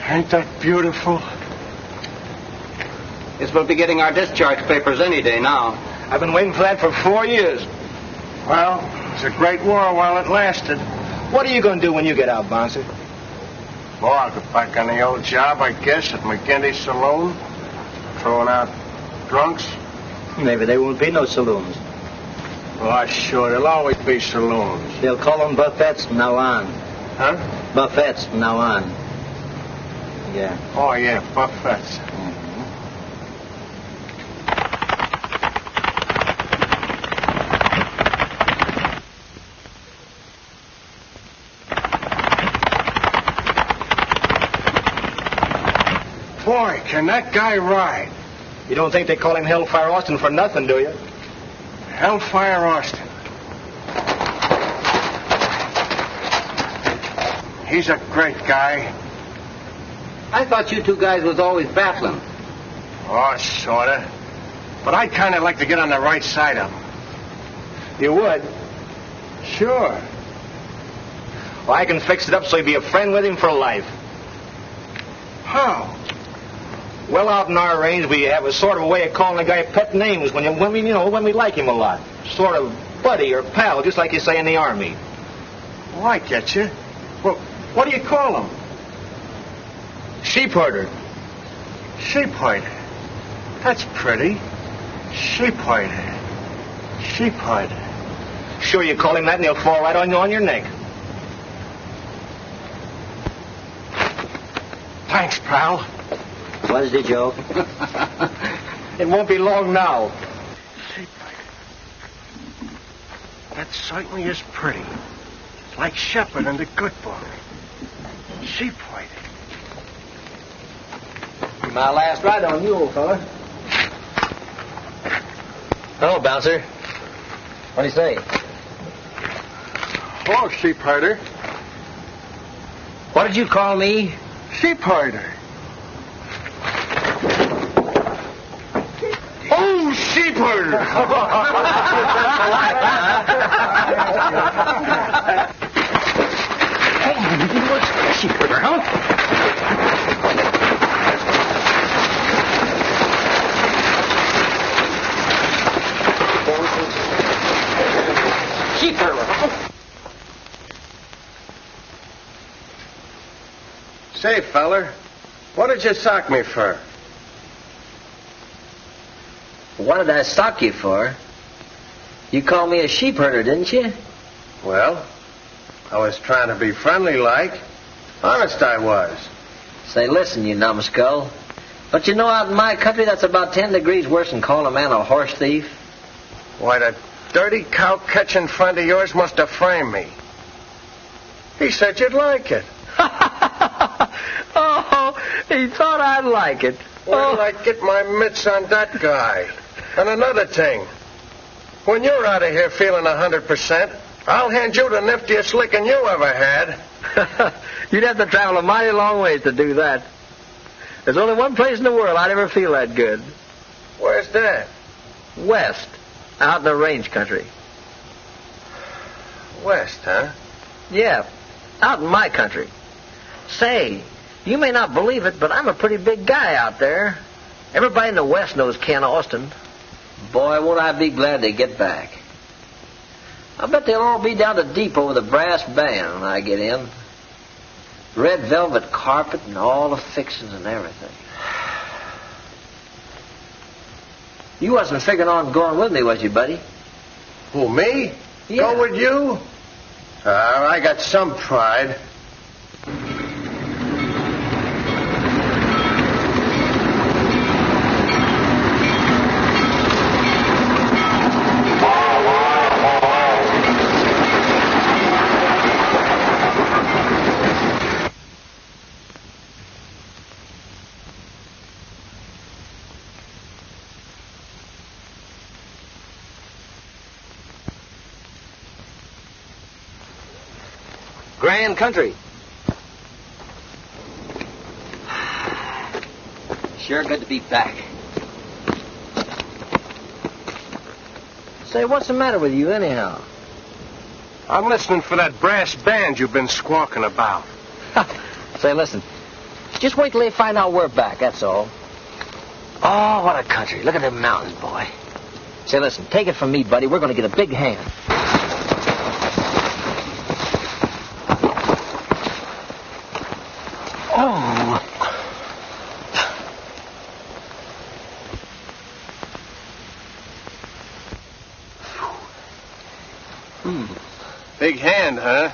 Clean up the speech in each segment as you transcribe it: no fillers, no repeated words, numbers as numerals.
Ain't that beautiful? Guess we'll be getting our discharge papers any day now. I've been waiting for that for 4 years. Well, it's a great war while it lasted. What are you going to do when you get out, Bouncer? Well, I'll get back on the old job, I guess, at McKinney's saloon. Throwing out drunks. Maybe there won't be no saloons. Oh, sure, there'll always be saloons. They'll call them buffets from now on. Huh? Buffets from now on. Yeah. Oh, yeah, buffets. Boy, can that guy ride. You don't think they call him Hellfire Austin for nothing, do you? Hellfire Austin. He's a great guy. I thought you two guys was always battling. Oh, sorta. But I'd kind of like to get on the right side of him. You would? Sure. Well, I can fix it up so you'll be a friend with him for life. How? Well, out in our range, we have a sort of a way of calling a guy pet names when we like him a lot. Sort of buddy or pal, just like you say in the Army. Oh, I get you. Well, what do you call him? Sheep herder. Sheep herder. That's pretty. Sheep herder. Sheep herder. Sure, you call him that and he'll fall right on your neck. Thanks, pal. What is it, Joe? It won't be long now. Sheep herder. That certainly is pretty. Like Shepherd in the Good Book. Sheep herder. My last ride on you, old fella. Hello, Bouncer. What do you say? Oh, sheep herder. What did you call me? Sheep herder. Oh, sheep herder. Sheep herder, huh? Sheep herder. Say, feller, what did you sock me for? What did I stock you for? You called me a sheep herder, didn't you? Well, I was trying to be friendly like. Honest I was. Say, listen, you numbskull. But you know out in my country that's about 10 degrees worse than calling a man a horse thief? Why, that dirty cow-catching friend of yours must have framed me. He said you'd like it. Oh, he thought I'd like it. Where did I get my mitts on that guy? And another thing. When you're out of here feeling 100%, I'll hand you the niftiest licking you ever had. You'd have to travel a mighty long ways to do that. There's only one place in the world I'd ever feel that good. Where's that? West. Out in the range country. West, huh? Yeah, out in my country. Say, you may not believe it, but I'm a pretty big guy out there. Everybody in the West knows Ken Austin. Boy, won't I be glad to get back. I bet they'll all be down the depot with a brass band when I get in. Red velvet carpet and all the fixings and everything. You wasn't figuring on going with me, was you, buddy? Who, me? Yeah. Go with you? I got some pride. grand country. Sure good to be back. Say, what's the matter with you anyhow? I'm listening for that brass band you've been squawking about. Say, listen. Just wait till they find out we're back, that's all. Oh, what a country. Look at them mountains, boy. Say, listen, take it from me, buddy. We're going to get a big hand. Oh. Big hand, huh?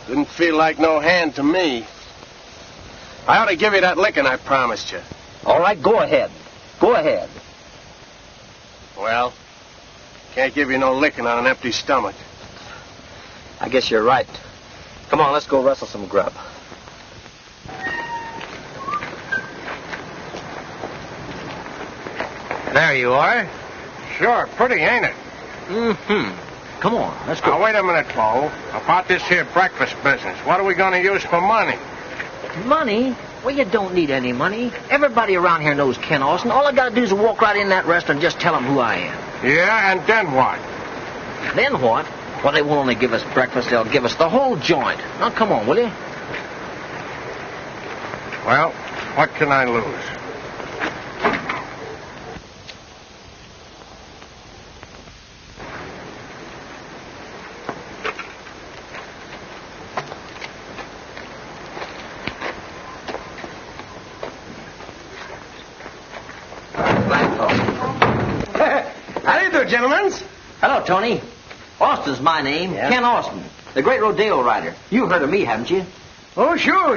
Didn't feel like no hand to me. I ought to give you that licking I promised you. All right, go ahead. Go ahead. Well, can't give you no licking on an empty stomach. I guess you're right. Come on, let's go rustle some grub. There you are. Sure, pretty, ain't it? Mm-hmm. Come on, let's go. Now, wait a minute, Bo. About this here breakfast business. What are we going to use for money? Money? Well, you don't need any money. Everybody around here knows Ken Austin. All I got to do is walk right in that restaurant and just tell them who I am. Yeah, and then what? Then what? Well, they won't only give us breakfast, they'll give us the whole joint. Now, come on, will you? Well, what can I lose? How do you do, gentlemen? Hello, Tony. Austin's my name. Yeah? Ken Austin, the great rodeo rider. You've heard of me, haven't you? Oh, sure.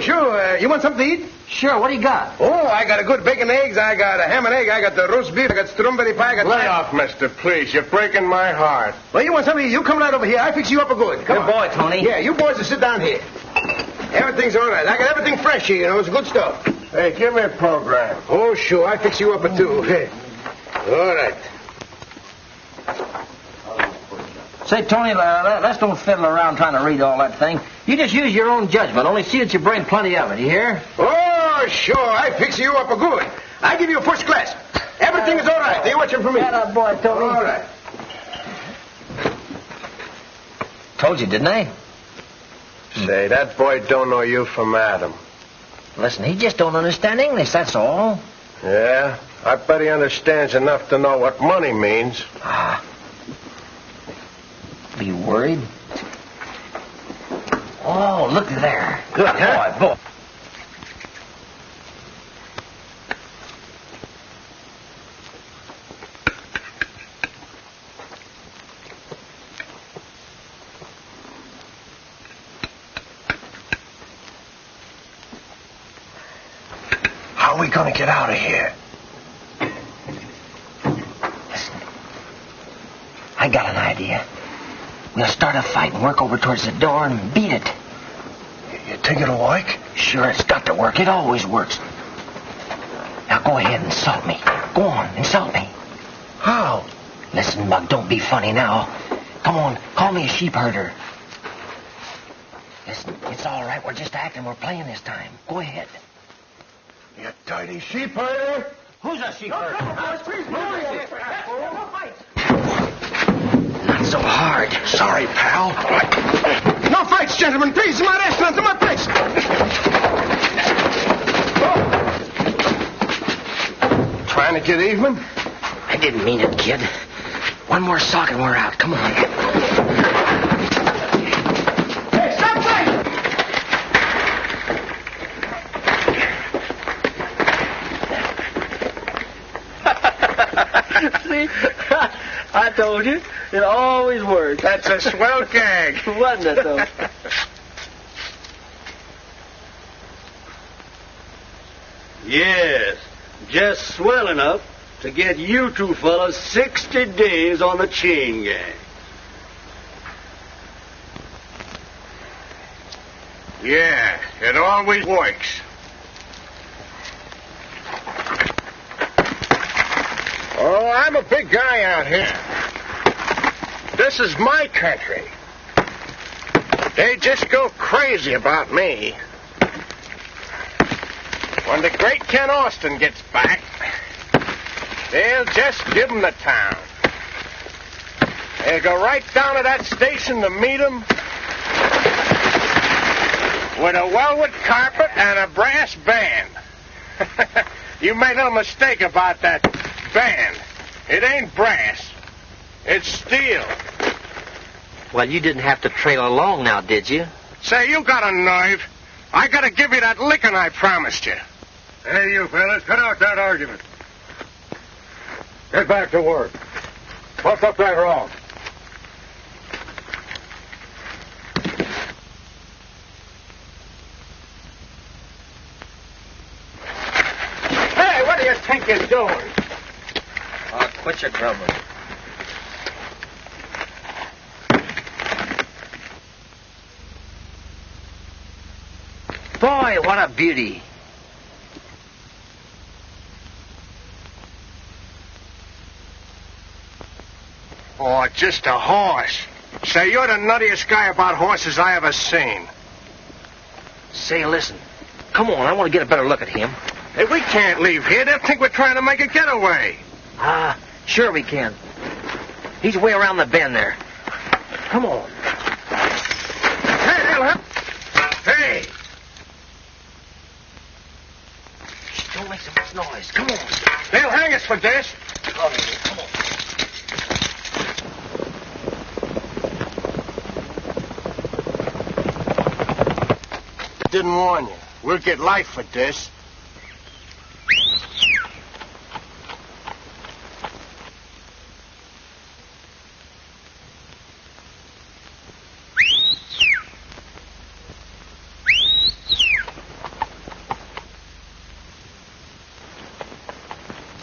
You want something to eat? Sure, what do you got? Oh, I got a good bacon eggs. I got a ham and egg. I got the roast beef. I got strawberry pie. I got... Lay off, mister, please. You're breaking my heart. Well, you want something? You come right over here. I fix you up a good. Come Good on. boy, Tony. Yeah, you boys will sit down here. Everything's all right. I got everything fresh here, you know. It's good stuff. Hey, give me a program. Oh, sure. I fix you up a two. Hey. All right. Say, Tony, let's don't fiddle around trying to read all that thing. You just use your own judgment. Only see that you bring plenty of it, you hear? Oh, sure. I fix you up a good. I give you a first class. Everything is all right. You watching for me. Shut up, boy, Tony. All right. Told you, didn't I? Say, that boy don't know you from Adam. Listen, he just don't understand English, that's all. Yeah? I bet he understands enough to know what money means. Ah. Be worried? Oh, look there. Good, huh? Boy. How are we going to get out of here? Listen. I got an idea. We'll start a fight and work over towards the door and beat it. You think it'll work? Sure, it's got to work. It always works. Now go ahead and insult me. Go on, insult me. How? Listen, Mug, don't be funny now. Come on, call me a sheep herder. Listen, it's all right. We're just acting. We're playing this time. Go ahead. You dirty sheep herder? Who's a sheep herder? Please, Not so hard. Sorry, pal. no fights, gentlemen. Please, my restaurant, my place. Trying to get even? I didn't mean it, kid. One more sock and we're out. Come on. Hey, stop fighting! See? I told you. It always works. That's a swell gag. Wasn't it, though? Yes, just swell enough to get you two fellas 60 days on the chain gang. Yeah, it always works. Oh, I'm a big guy out here. This is my country. They just go crazy about me. When the great Ken Austin gets back, they'll just give him the town. They'll go right down to that station to meet him with a velvet carpet and a brass band. You made no mistake about that band. It ain't brass. It's steel. Well, you didn't have to trail along now, did you? Say, you got a nerve. I gotta give you that licking I promised you. Hey, you fellas, cut out that argument. Get back to work. What's up that wrong? Hey, what do you think you're doing? Oh, quit your grumbling. Boy, what a beauty. Oh, just a horse. Say, you're the nuttiest guy about horses I ever seen. Say, listen. Come on, I want to get a better look at him. Hey, we can't leave here. They'll think we're trying to make a getaway. Ah, sure we can. He's way around the bend there. Come on. Hey, they'll help. Hey! Shh, don't make so much noise. Come on. They'll hang us for this. Come on. Didn't warn you. We'll get life for this.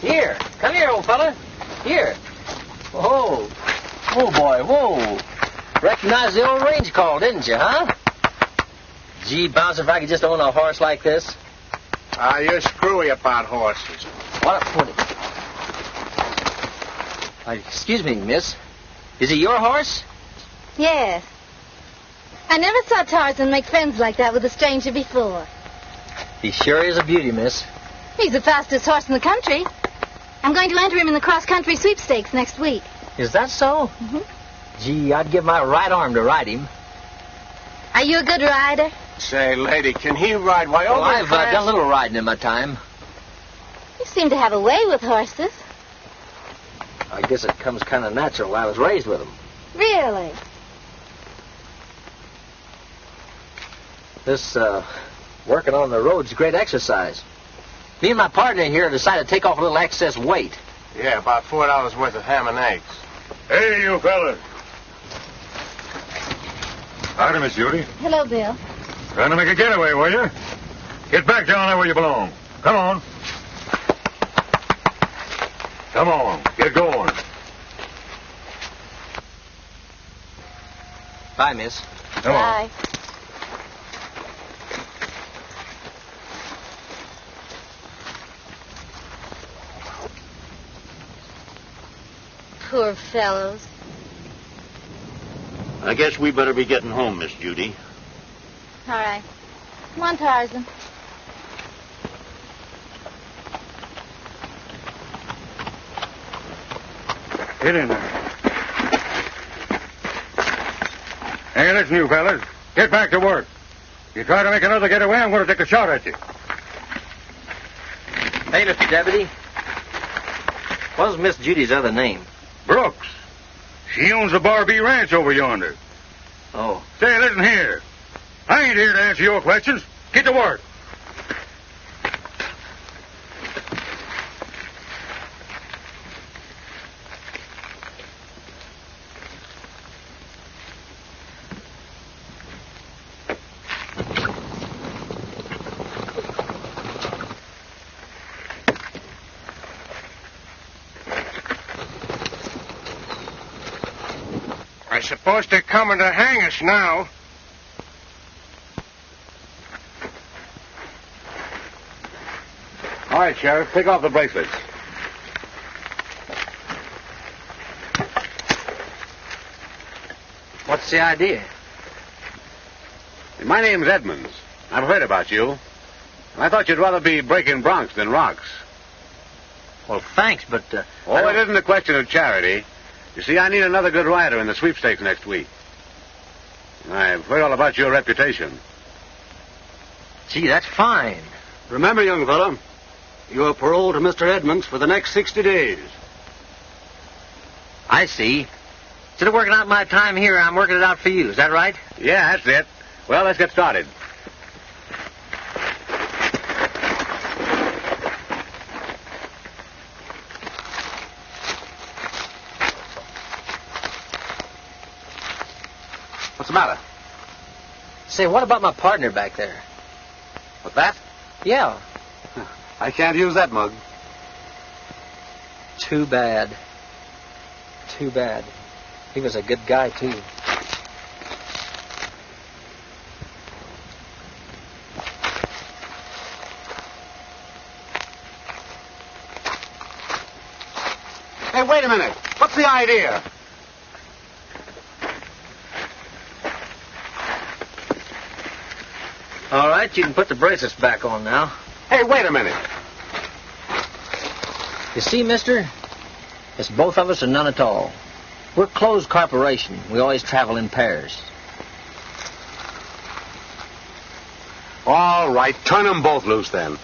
Here. Come here, old fella. Here. Whoa. Oh, boy. Whoa. Recognized the old range call, didn't you, huh? Gee, Bouncer, if I could just own a horse like this. You're screwy about horses. What a pony. Excuse me, miss. Is he your horse? Yes. I never saw Tarzan make friends like that with a stranger before. He sure is a beauty, miss. He's the fastest horse in the country. I'm going to enter him in the cross-country sweepstakes next week. Is that so? Mm-hmm. Gee, I'd give my right arm to ride him. Are you a good rider? Say, lady, can he ride? Why, Well, I've done a little riding in my time. You seem to have a way with horses. I guess it comes kind of natural. I was raised with them. Really? This, working on the road's a great exercise. Me and my partner here decided to take off a little excess weight. Yeah, about $4 worth of ham and eggs. Hey, you fellas. Howdy, Miss Judy. Hello, Bill. Trying to make a getaway, were you? Get back down there where you belong. Come on. Come on. Get going. Bye, miss. Come on. Bye. Poor fellows. I guess we better be getting home, Miss Judy. All right. Come on, Tarzan. Get in there. Hey, listen, you fellas. Get back to work. If you try to make another getaway, I'm going to take a shot at you. Hey, Mr. Deputy. What was Miss Judy's other name? Brooks. She owns the Barbie Ranch over yonder. Oh. Say, listen here. I ain't here to answer your questions. Get to work. I suppose they're coming to hang us now. All right, Sheriff, take off the bracelets. What's the idea? My name's Edmonds. I've heard about you. I thought you'd rather be breaking broncs than rocks. Well, thanks, but... it isn't a question of charity. You see, I need another good rider in the sweepstakes next week. I've heard all about your reputation. Gee, that's fine. Remember, young fella, you're paroled to Mr. Edmonds for the next 60 days. I see. Instead of working out my time here, I'm working it out for you. Is that right? Yeah, that's it. Well, let's get started. What's the matter? Say, what about my partner back there? What's that? Yeah. I can't use that mug. Too bad. Too bad. He was a good guy, too. Hey, wait a minute. What's the idea? All right, you can put the bracelets back on now. Hey, wait a minute. You see, mister? It's both of us or none at all. We're a closed corporation. We always travel in pairs. All right, turn them both loose then.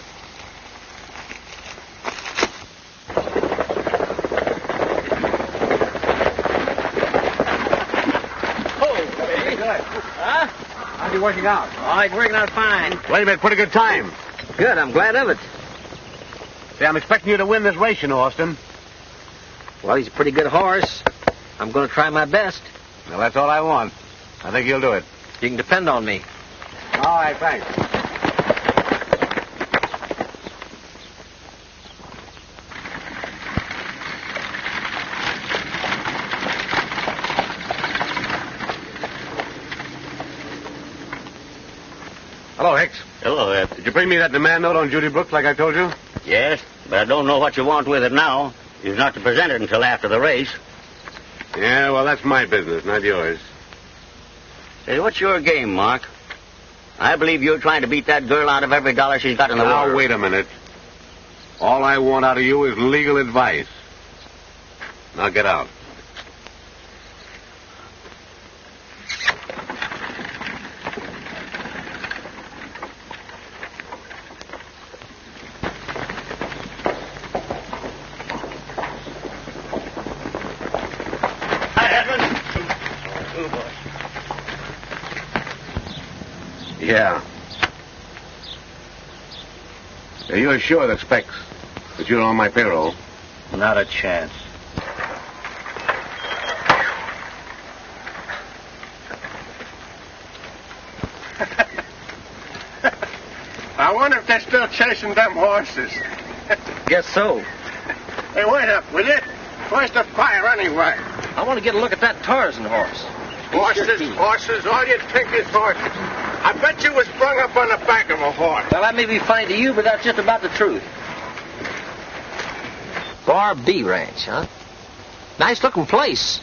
How's he working out? Oh, he's working out fine. Well, you made pretty good time. Good, I'm glad of it. See, I'm expecting you to win this race, you know, Austin. Well, he's a pretty good horse. I'm going to try my best. Well, that's all I want. I think you'll do it. You can depend on me. All right, thanks. Hello, Hicks. Hello, Ed. Did you bring me that demand note on Judy Brooks like I told you? Yes, but I don't know what you want with it now. You're not to present it until after the race. Yeah, well, that's my business, not yours. Say, what's your game, Mark? I believe you're trying to beat that girl out of every dollar she's got in the world. Now, wait a minute. All I want out of you is legal advice. Now, get out. Yeah. You're sure that Specs, that you're on my payroll? Not a chance. I wonder if they're still chasing them horses. Guess so. Hey, wait up, will you? Where's the fire anyway? I want to get a look at that Tarzan horse. Horses, all you think is horses. I bet you was sprung up on the back of a horse. Well, that may be funny to you, but that's just about the truth. Bar B Ranch, huh? Nice looking place.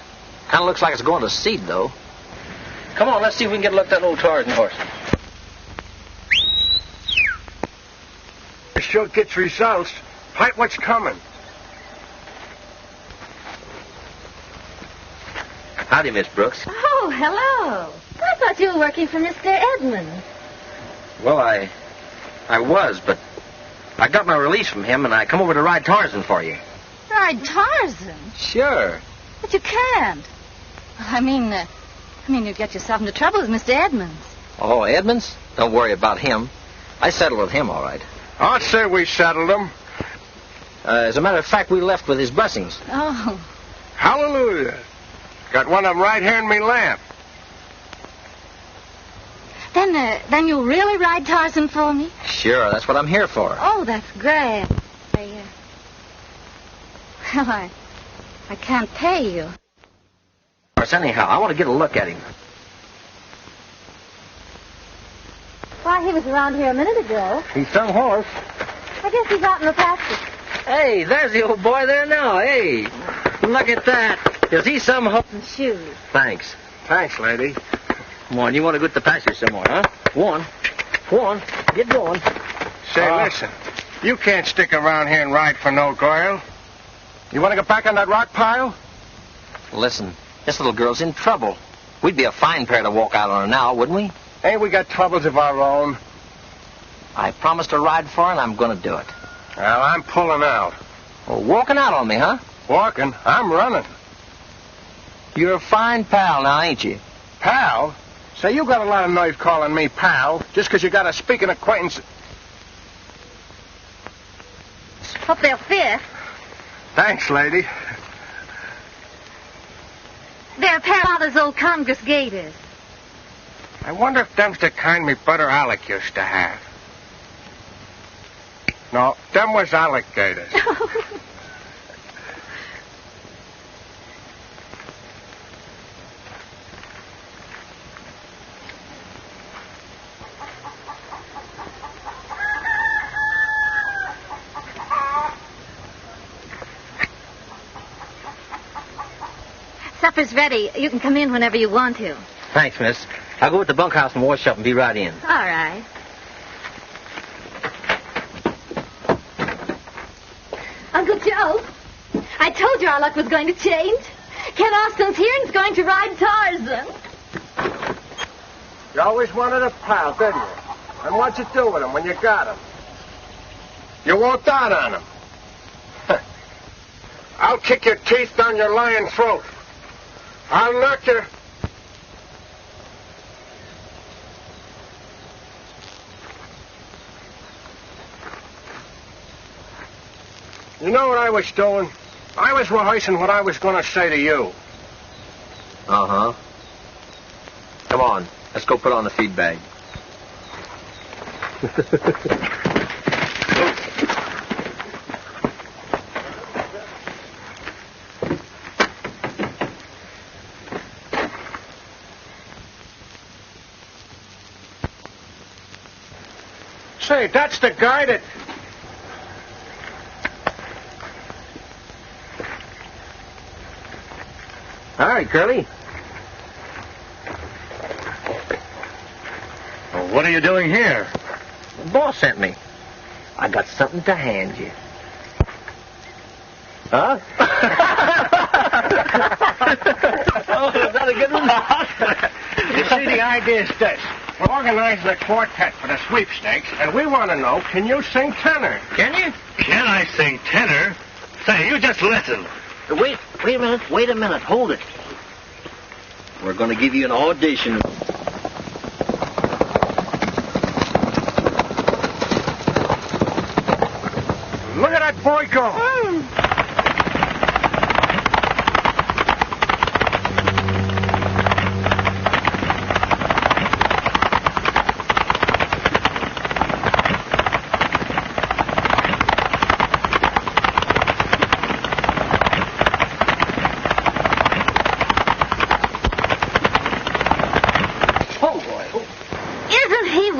Kind of looks like it's going to seed, though. Come on, let's see if we can get a look at that old Tarzan horse. It sure gets results. Fight what's coming. Howdy, Miss Brooks. Oh, hello. I thought you were working for Mr. Edmonds. Well, I was, but I got my release from him, and I come over to ride Tarzan for you. Ride Tarzan? Sure. But you can't. I mean, you'd get yourself into trouble with Mr. Edmonds. Oh, Edmonds? Don't worry about him. I settled with him, all right. I'd say we settled him. As a matter of fact, we left with his blessings. Oh. Hallelujah. Got one of them right here in me lap. Then you'll really ride Tarzan for me? Sure, that's what I'm here for. Oh, that's great. Well, I can't pay you. Of course, anyhow, I want to get a look at him. Why, he was around here a minute ago. He's some horse. I guess he's out in the pasture. Hey, there's the old boy there now. Hey, look at that. Is he some horse? And shoes. Thanks. Thanks, lady. Come on, you want to go to the pasture somewhere, huh? Go on, get going. Say, listen, you can't stick around here and ride for no girl. You want to get back on that rock pile? Listen, this little girl's in trouble. We'd be a fine pair to walk out on her now, wouldn't we? Ain't we got troubles of our own? I promised to ride for her, and I'm going to do it. Well, I'm pulling out. Well, walking out on me, huh? Walking? I'm running. You're a fine pal now, ain't you? Pal? Say, you got a lot of nerve calling me pal, just 'cause you got a speaking acquaintance. Hope they'll fit. Thanks, lady. They're Father's old Congress gaiters. I wonder if them's the kind me brother Alec used to have. No, them was alligators. Supper's ready. You can come in whenever you want to. Thanks, miss. I'll go to the bunkhouse and wash up and be right in. All right. Uncle Joe, I told you our luck was going to change. Ken Austin's here and is going to ride Tarzan. You always wanted a pal, didn't you? And what'd you do with him when you got him? You walked out on him. I'll kick your teeth down your lying throat. I'll knock your... You know what I was doing? I was rehearsing what I was going to say to you. Uh-huh. Come on, let's go put on the feed bag. Say, that's the guy that... All right, Curley. Well, what are you doing here? The boss sent me. I got something to hand you. Huh? Oh, is that a good one? You see, the idea is this. We're organizing a quartet for the sweepstakes, and we want to know, can you sing tenor? Can you? Can I sing tenor? Say, you just listen. Wait a minute. Hold it. We're going to give you an audition. Look at that boy go.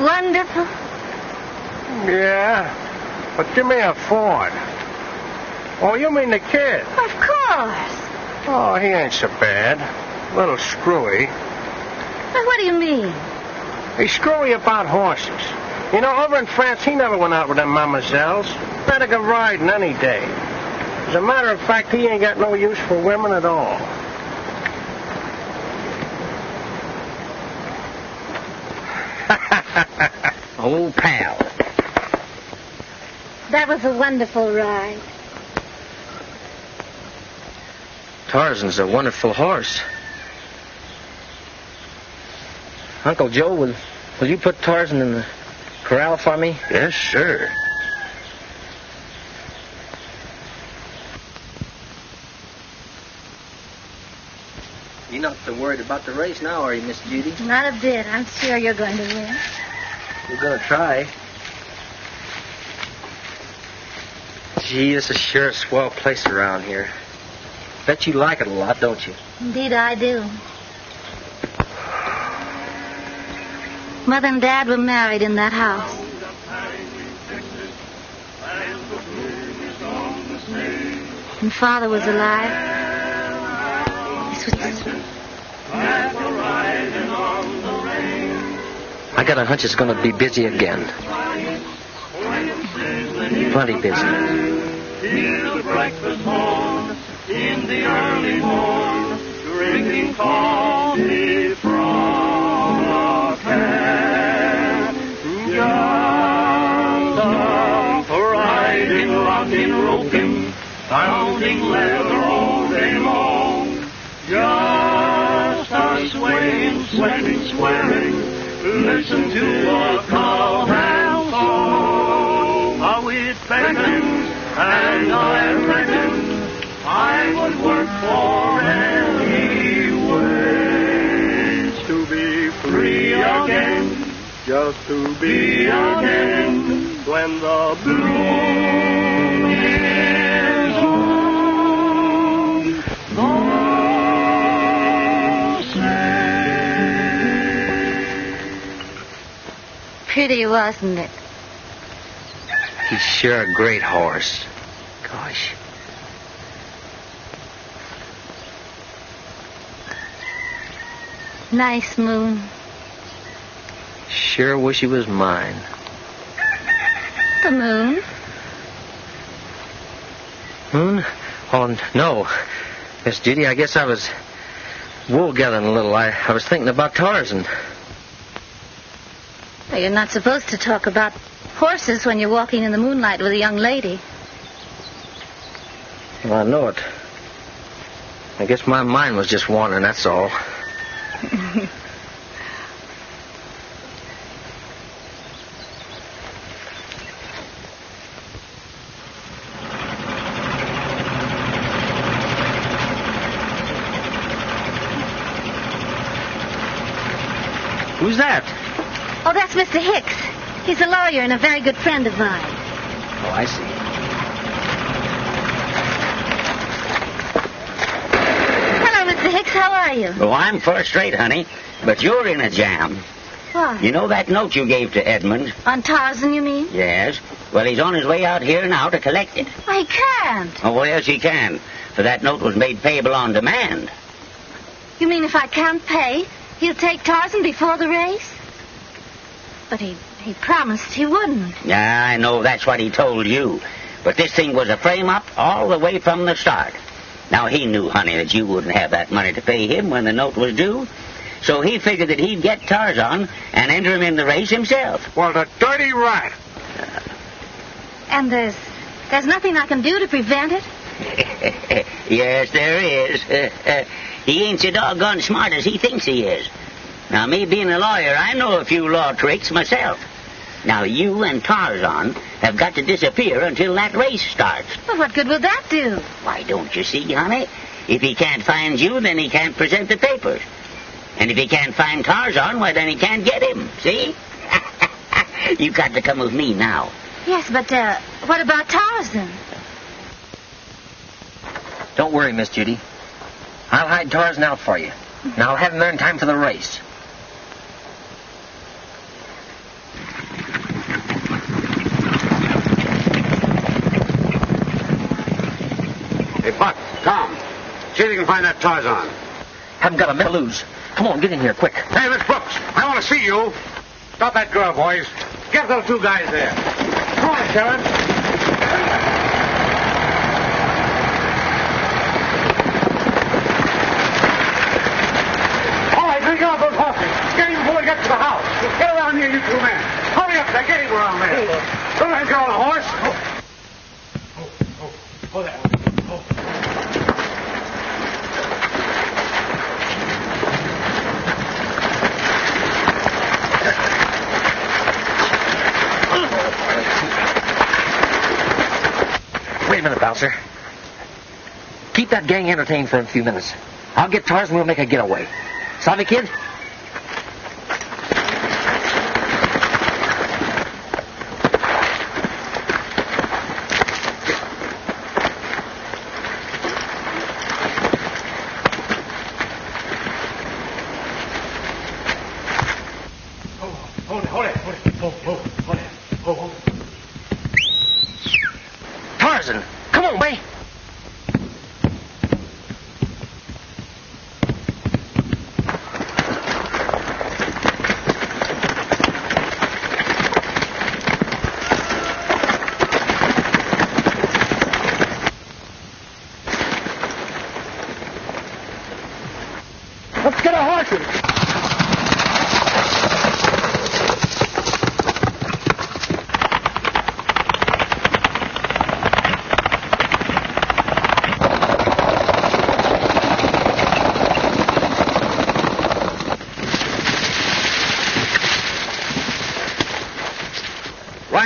Wonderful. Yeah, but give me a Ford. Oh, you mean the kid? Of course. Oh, he ain't so bad. A little screwy. What do you mean? He's screwy about horses. You know, over in France, he never went out with them mademoiselles. Better go riding any day. As a matter of fact, he ain't got no use for women at all. Old pal. That was a wonderful ride. Tarzan's a wonderful horse. Uncle Joe, will you put Tarzan in the corral for me? Yes, sir. You're not so worried about the race now, are you, Miss Judy? Not a bit. I'm sure you're going to win. You're going to try. Gee, this is sure a swell place around here. Bet you like it a lot, don't you? Indeed I do. Mother and Dad were married in that house. And Father was alive. This was... I got a hunch it's going to be busy again. Plenty busy. Hear the breakfast horn in the early morn, drinking coffee from a can. Just riding, rocking, roping, pounding leather all day long. Just a swaying, sweating, swearing, listen to a cowhand song. How it beckons, and I reckon I would work for any ways to be free again, just to be again when the bloom is on the sea. Pretty, wasn't it? He's sure a great horse. Gosh. Nice moon. Sure wish he was mine. The moon? Moon? Oh, no. Miss Judy, I guess I was wool gathering a little. I was thinking about Tarzan. Well, you're not supposed to talk about horses when you're walking in the moonlight with a young lady. Well, I know it. I guess my mind was just wandering, that's all. Who's that? Oh, that's Mr. Hicks. He's a lawyer and a very good friend of mine. Oh, I see. Hello, Mr. Hicks. How are you? Oh, I'm first rate, honey. But you're in a jam. Why? You know that note you gave to Edmonds? On Tarzan, you mean? Yes. Well, he's on his way out here now to collect it. I can't. Oh, well, yes, he can. For that note was made payable on demand. You mean if I can't pay, he'll take Tarzan before the race? But he promised he wouldn't. Yeah, I know that's what he told you. But this thing was a frame-up all the way from the start. Now, he knew, honey, that you wouldn't have that money to pay him when the note was due. So he figured that he'd get Tarzan and enter him in the race himself. Well, the dirty rat. And there's nothing I can do to prevent it? Yes, there is. He ain't so doggone smart as he thinks he is. Now, me being a lawyer, I know a few law tricks myself. Now, you and Tarzan have got to disappear until that race starts. Well, what good will that do? Why, don't you see, honey? If he can't find you, then he can't present the papers. And if he can't find Tarzan, why, then he can't get him. See? You got to come with me now. Yes, but what about Tarzan? Don't worry, Miss Judy. I'll hide Tarzan out for you. And I'll have him there in time for the race. Hey, Buck, Tom, see if you can find that Tarzan. Haven't got a minute to lose. Come on, get in here, quick. Hey, Miss Brooks, I want to see you. Stop that girl, boys. Get those two guys there. Come on, Sharon. All right, drink out those horses. Get him before he gets to the house. Get around here, you two men. Hurry up there. Get him around there. Don't let him get on a horse. Oh, there. Wait a minute, bouncer. Keep that gang entertained for a few minutes. I'll get Tarzan and we'll make a getaway. Savvy, kid? Tarzan, come on, boy.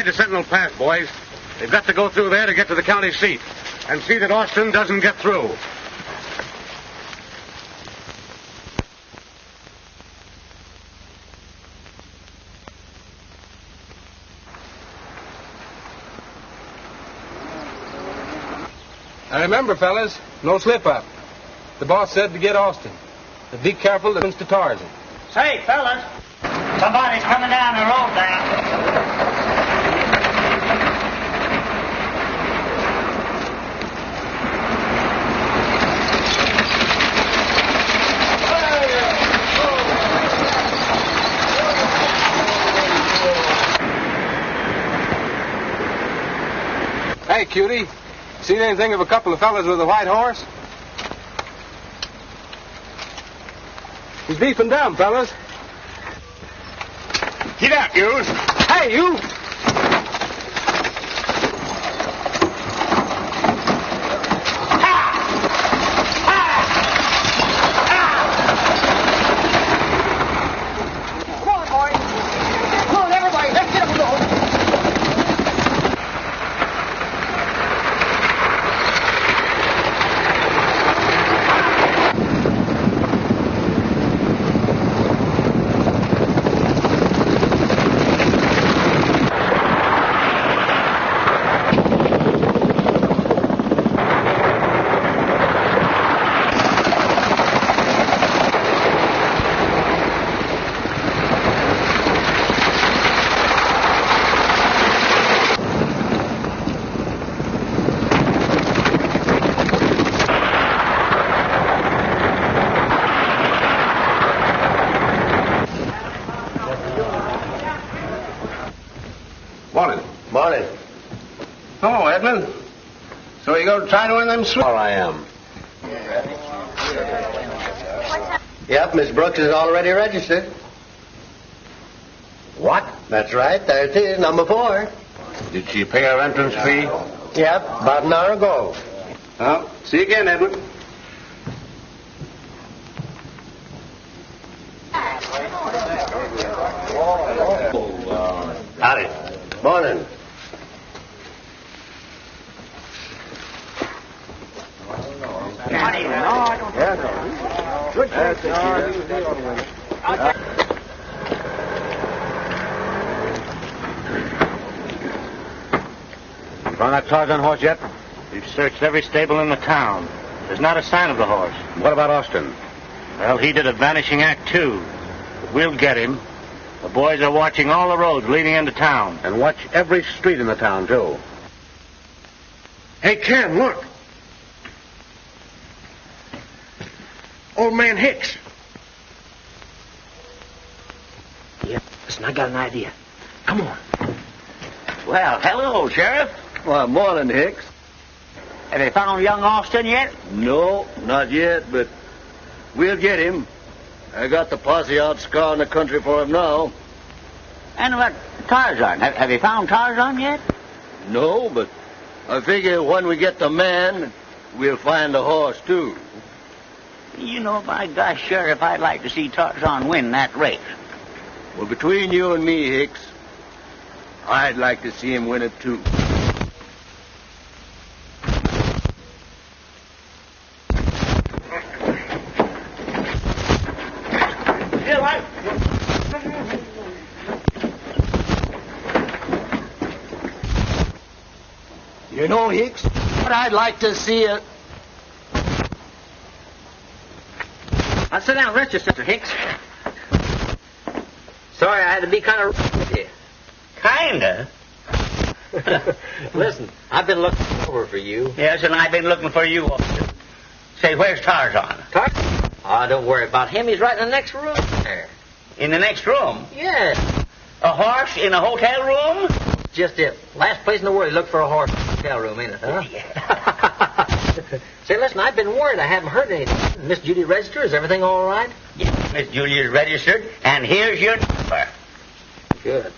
Hide the Sentinel Pass, boys. They've got to go through there to get to the county seat. And see that Austin doesn't get through. Now remember, fellas, no slip-up. The boss said to get Austin. But be careful that it's to Tarzan. Say, fellas, somebody's coming down the road there. Hey, cutie. Seen anything of a couple of fellas with a white horse? He's deep and dumb, fellas. Get out, you. Hey, you! Come on, boys. Come on, everybody. Let's get him going. Morning. Oh, Edmund. So you going to try to win them Sure I am. Yep, Miss Brooks is already registered. What? That's right. There it is, number 4. Did she pay her entrance fee? Yep, about an hour ago. Well, see you again, Edmund. Howdy. Morning. Found that Tarzan horse yet? We've searched every stable in the town. There's not a sign of the horse. What about Austin? Well, he did a vanishing act, too. But we'll get him. The boys are watching all the roads leading into town. And watch every street in the town, too. Hey, Ken, look. Old man Hicks. Yeah, listen, I got an idea. Come on. Well, hello, Sheriff. Why, morning, Hicks. Have they found young Austin yet? No, not yet, but we'll get him. I got the posse out scouring the country for him now. And what, Tarzan? Have you found Tarzan yet? No, but I figure when we get the man, we'll find the horse, too. You know, by gosh, Sheriff, I'd like to see Tarzan win that race. Well, between you and me, Hicks, I'd like to see him win it, too. You know, Hicks, what I'd like to see a... Now sit down and rest yourself, Mr. Hicks. Sorry I had to be kind of rough with you. Kinda. Listen, I've been looking over for you. Yes, and I've been looking for you, Austin. Say, where's Tarzan? Tarzan? Oh, don't worry about him. He's right in the next room there. In the next room? Yeah. A horse in a hotel room? Just it. Last place in the world you look for a horse in a hotel room, ain't it, huh? Yeah. Say, listen, I've been worried. I haven't heard anything. Miss Judy registered? Is everything all right? Yes, Miss Judy is registered, and here's your number. Good.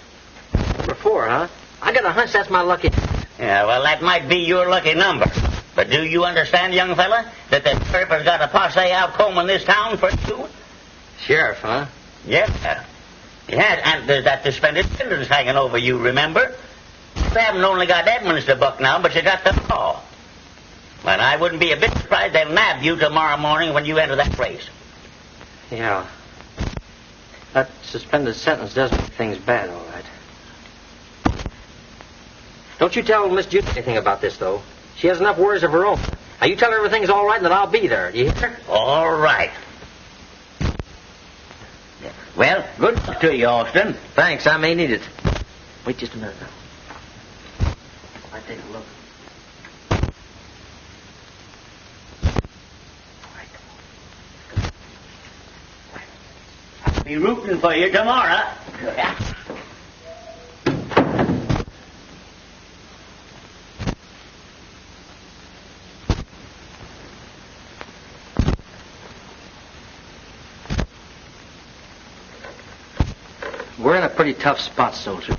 Number 4, huh? I got a hunch that's my lucky... Yeah, well, that might be your lucky number. But do you understand, young fella, that the sheriff has got a posse out combing this town for you? Sheriff, huh? Yes, sir. Yes, and there's that suspended sentence hanging over you, remember? They haven't only got Edmonds to buck now, but you got them all. And I wouldn't be a bit surprised they'll nab you tomorrow morning when you enter that race. Yeah. That suspended sentence does make things bad, all right. Don't you tell Miss Judy anything about this, though. She has enough worries of her own. Now, you tell her everything's all right and that I'll be there. You hear? All right. Well, good luck to you, Austin. Thanks, I may need it. Wait just a minute now. I take a look. I'll be rooting for you tomorrow. We're in a pretty tough spot, soldier.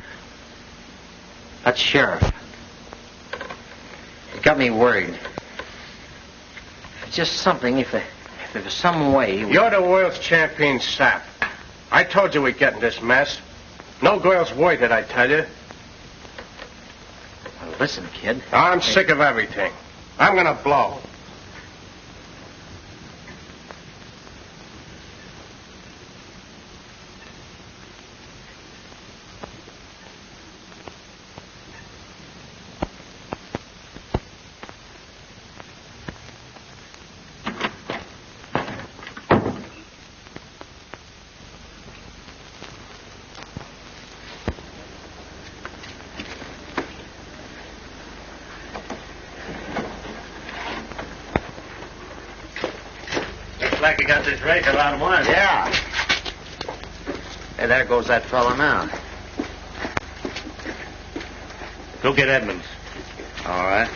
That sheriff. It got me worried. It's just something, if there was some way... You're the world's champion sap. I told you we'd get in this mess. No girl's worth it, I tell you. Well, listen, kid. I'm sick of everything. I'm gonna blow. Like you got this race a lot of money. Yeah. Hey, there goes that fella now. Go get Edmonds. All right.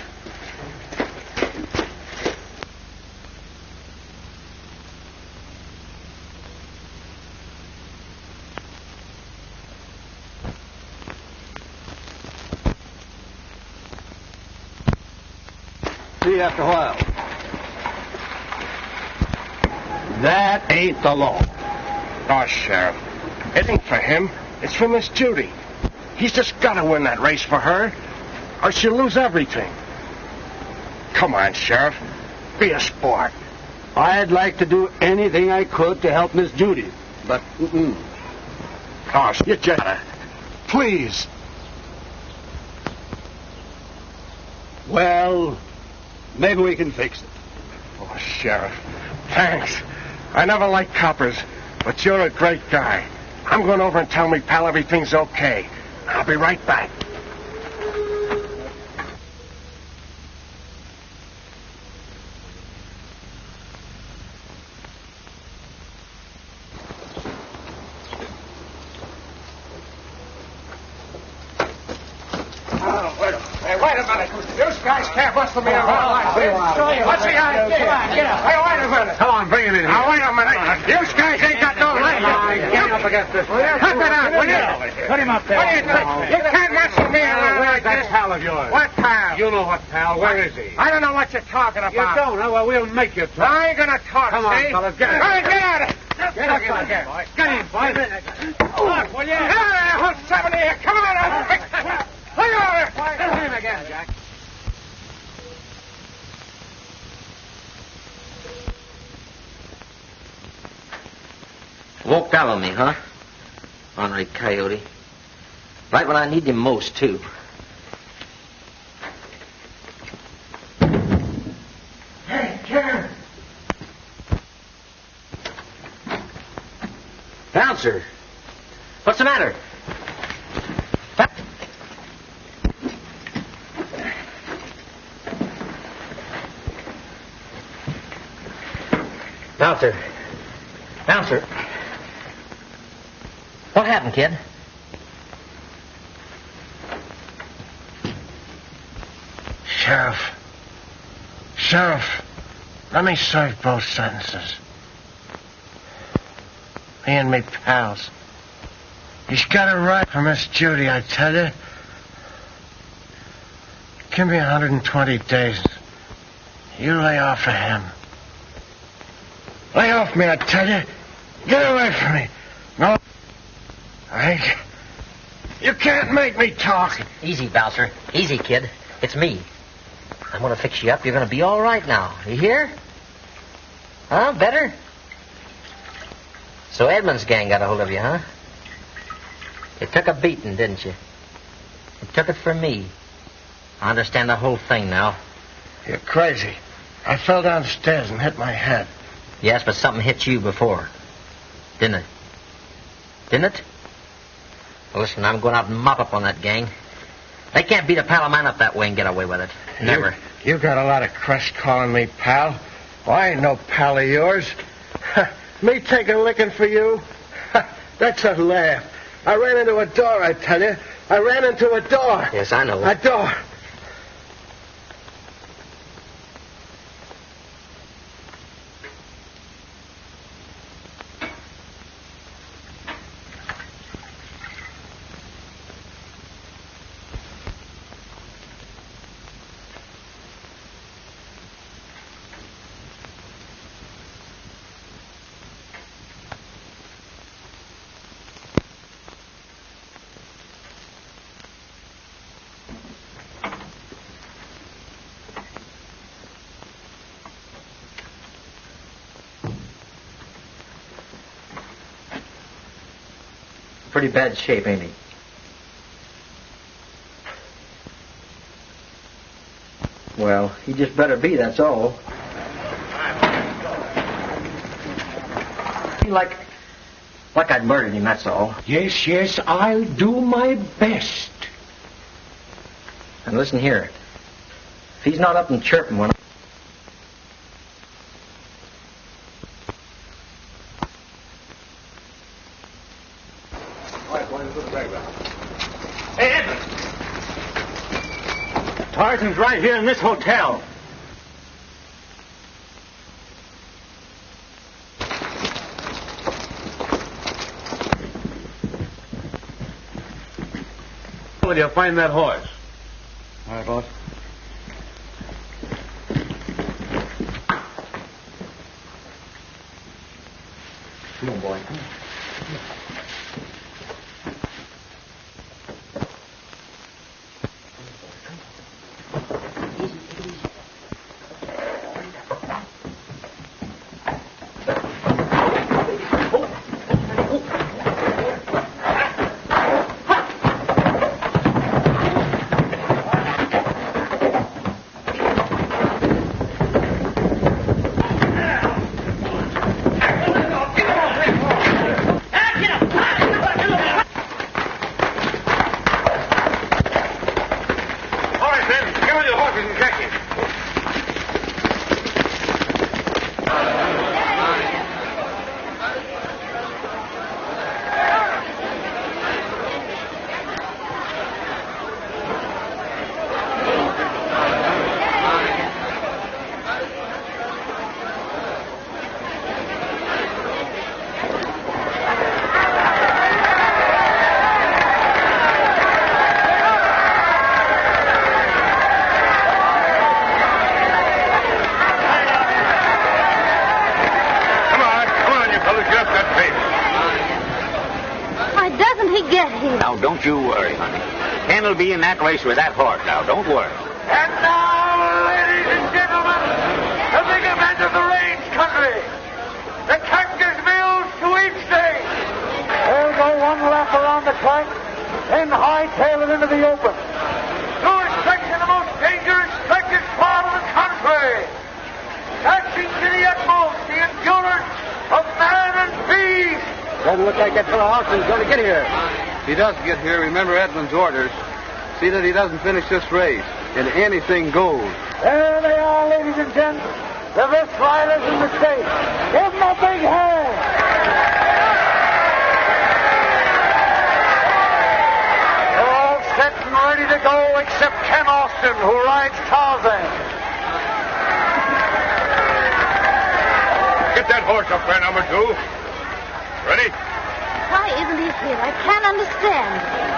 See you after a while. That ain't the law. Oh, Sheriff. It ain't for him. It's for Miss Judy. He's just got to win that race for her, or she'll lose everything. Come on, Sheriff. Be a sport. I'd like to do anything I could to help Miss Judy, but Oh, you just... Please. Well, maybe we can fix it. Oh, Sheriff. Thanks. I never liked coppers, but you're a great guy. I'm going over and tell me pal everything's okay. I'll be right back. Wait a minute. You guys can't bustle me around like this. What's the idea? Get up. Hey, wait a minute. Come on, bring him in here. Now, wait a minute. You guys ain't got no legs. Get up against this. Cut it out, will you? Put him up there. What do you think? You can't muscle me around like Where's this. that pal of yours? What pal? You know what pal. Where is he? I don't know what you're talking about. You don't? Huh? Well, we'll make you talk. I ain't gonna talk, Come on, see? fellas, get him. All right, get out of it. Get up here, boy. Get him, boy. Look, will you? Get out of there, who's 70 here? Come on, look over. Get him again, Jack. Walked out on me, huh? Ornery coyote. Right when I need him most, too. Hey, Karen. Bouncer! What's the matter? Bouncer. Bouncer. What happened, kid? Sheriff, let me serve both sentences. Me and me pals. He's got a right for Miss Judy, I tell you. Give me 120 days. You lay off of him. Lay off me, I tell you. Get away from me. No. I You can't make me talk. Easy, Bouncer. Easy, kid. It's me. I'm going to fix you up. You're going to be all right now. You hear? Huh? Better? So Edmonds' gang got a hold of you, huh? You took a beating, didn't you? You took it from me. I understand the whole thing now. You're crazy. I fell downstairs and hit my head. Yes, but something hit you before. Didn't it? Didn't it? Well, listen, I'm going out and mop up on that gang. They can't beat a pal of mine up that way and get away with it. Never. You got a lot of crust calling me pal. Well, I ain't no pal of yours. Me take a licking for you? That's a laugh. I ran into a door, I tell you. I ran into a door. Yes, I know. A door. Pretty bad shape, ain't he? Well, he just better be, that's all. Like I'd murdered him, that's all. Yes, I'll do my best. And listen here. If he's not up and chirping when Hey, Edmonds! Tarzan's right here in this hotel. Will you find that horse? All right, boss. Come on, boy. Come on. Now, don't you worry, honey. Ken will be in that race with that horse now. Don't worry. And now, ladies and gentlemen, the big event of the range country, the Cactusville sweepstakes. They'll go one lap around the track, then hightail it into the open. To a section of the most dangerous stretches part of the country. Taxing to the utmost the endurance of man and beast. Doesn't look like that fellow Austin's going to get here. If he does get here, remember Edmonds' orders. See that he doesn't finish this race, and anything goes. There they are, ladies and gents. The best riders in the state. Give them a big hand. They're all set and ready to go except Ken Austin, who rides Tarzan. Get that horse up there, number 2. Ready? Why isn't he here? I can't understand.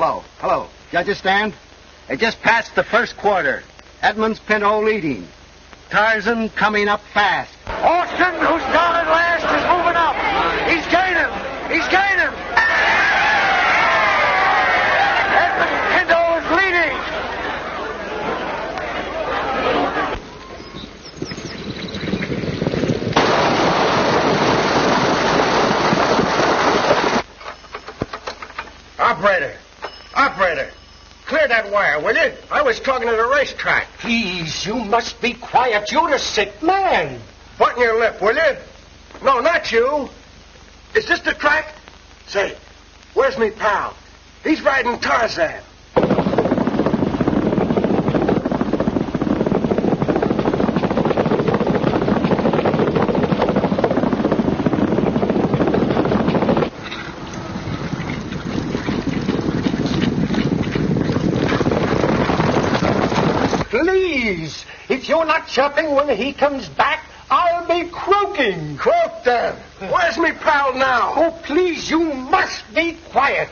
Hello, hello. Judges stand. It just passed the first quarter. Edmonds Pinto leading. Tarzan coming up fast. Austin, who started last, is moving up. He's gaining. He's gaining. Edmonds Pinto is leading. Operator, clear that wire, will you? I was talking to the racetrack. Please, you must be quiet. You're a sick man. Button your lip, will you? No, not you. Is this the track? Say, where's me pal? He's riding Tarzan. Please, if you're not chirping when he comes back, I'll be croaking. Croak then. Where's me pal now? Oh, please, you must be quiet.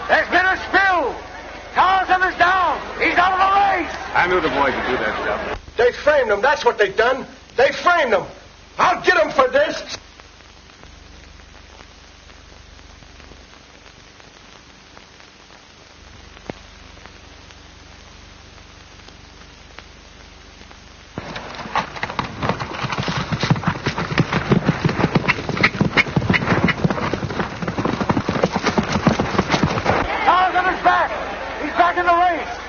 There's been a spill. Tarzan is down. He's out of the race. I knew the boy could do that stuff. They framed him. That's what they done. They framed him. I'll get him for this. Tarzan is back. He's back in the race.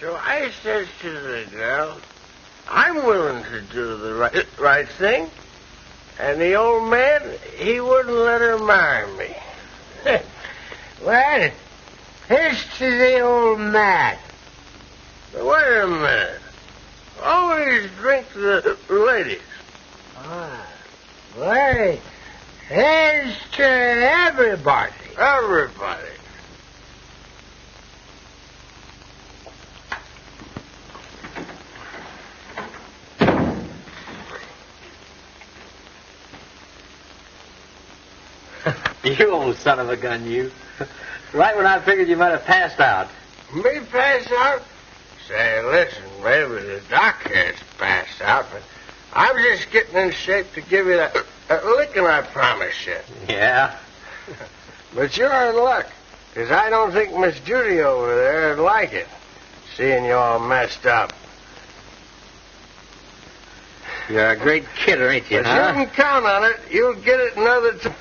So I says to the girl, I'm willing to do the right thing. And the old man, he wouldn't let her marry me. Well, here's to the old man. Wait a minute. Always drink the ladies. Ah, well, here's to everybody. Everybody. You old son of a gun, you. Right when I figured you might have passed out. Me pass out? Say, listen, maybe the doc has passed out, but I'm just getting in shape to give you that licking I promised you. Yeah? But you're in luck, because I don't think Miss Judy over there would like it, seeing you all messed up. You're a great kidder, ain't you, But you can count on it. You'll get it another time.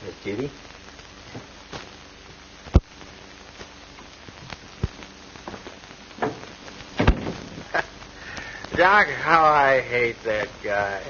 Miss Judy? Doc, how I hate that guy.